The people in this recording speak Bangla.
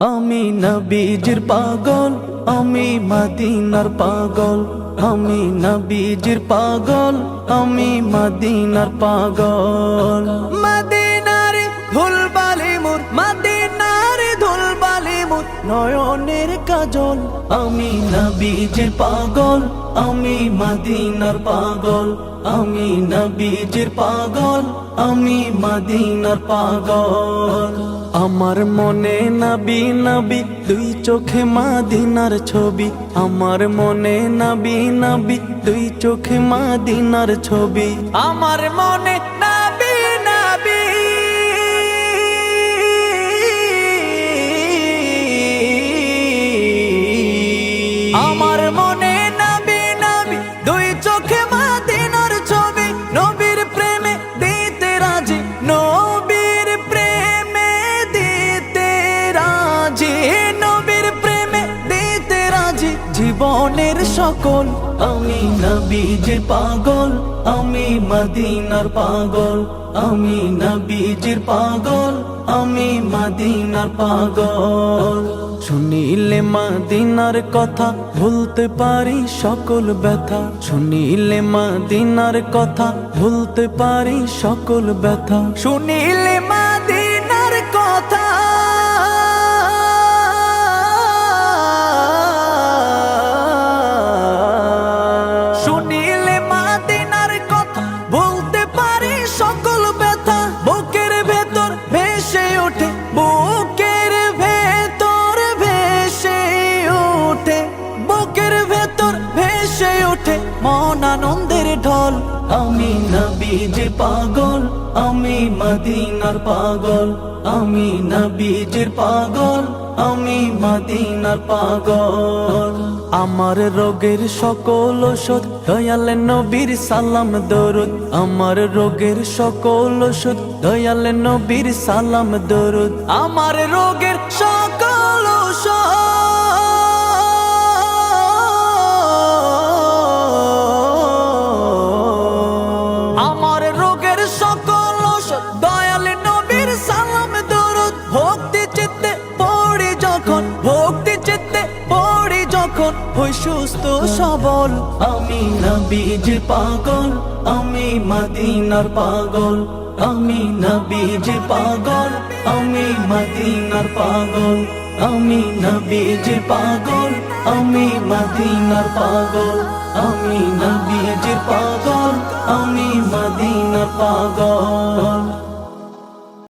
আমি নবীজির পাগল, আমি মদিনার পাগল। আমি নবীজির পাগল, আমি মদিনার পাগল। মদিনার ধুলবালি মোর, মদিনার ধুলবালি মোর নয়নের কাজল। আমি নবীজির পাগল, আমি মদিনার পাগল। আমি নবীজির পাগল, আমি মদিনার পাগল। আমার মনে নবী নবী, দুই চোখে মদিনার ছবি। আমার মনে নবী নবী, দুই চোখে মদিনার ছবি। আমার মনে নবী নবী, আমার মনে নবী নবী, দুই চোখে মদিনার ছবি। নবীর প্রেমে দিতে রাজি, নবীর প্রেমে দিতে রাজি, নবীর প্রেমে দিতে রাজি জীবনের সকল। আমি নবীজির পাগল, আমি মদিনার পাগল। আমি নবীজির পাগল, আমি মদিনার পাগল। শুনিলে মদিনার কথা ভুলতে পারি সকল ব্যথা। শুনিলে মদিনার কথা ভুলতে পারি সকল ব্যথা। শুনিলে মদিনার কথা, শুনিলে মদিনার কথা ভুলতে পারি সকল ব্যথা। বুকের ভেতর ভেসে ওঠে, বুকের ভেতর ভেসে ওঠে, বুকের ভেতর ভেসে ওঠে মন আনন্দের ঢল। আমি নবীজির পাগল, আমি মদিনার পাগল। আমি নবীজির পাগল, আমি মদিনার পাগল। আমার রোগের সকল ওষুধ দয়াল নবীর সালাম দরুদ। আমার রোগের সকল ওষুধ দয়াল নবীর সালাম দরুদ। আমার রোগের সকল ওষুধ, আমার রোগের সকল ওষুধ দয়াল নবীর সালাম দরুদ। ভক্তি চিত্তে পড়ি যখন, ভক্তি চিত্তে পড়ি যখন হই সুস্থ সবল। আমি নবীজির পাগল, আমি মদিনার পাগল। আমি নবীজির পাগল, আমি মদিনার পাগল। আমি নবীজির পাগল, আমি মদিনার পাগল। আমি নবীজির পাগল, আমি মদিনার পাগল।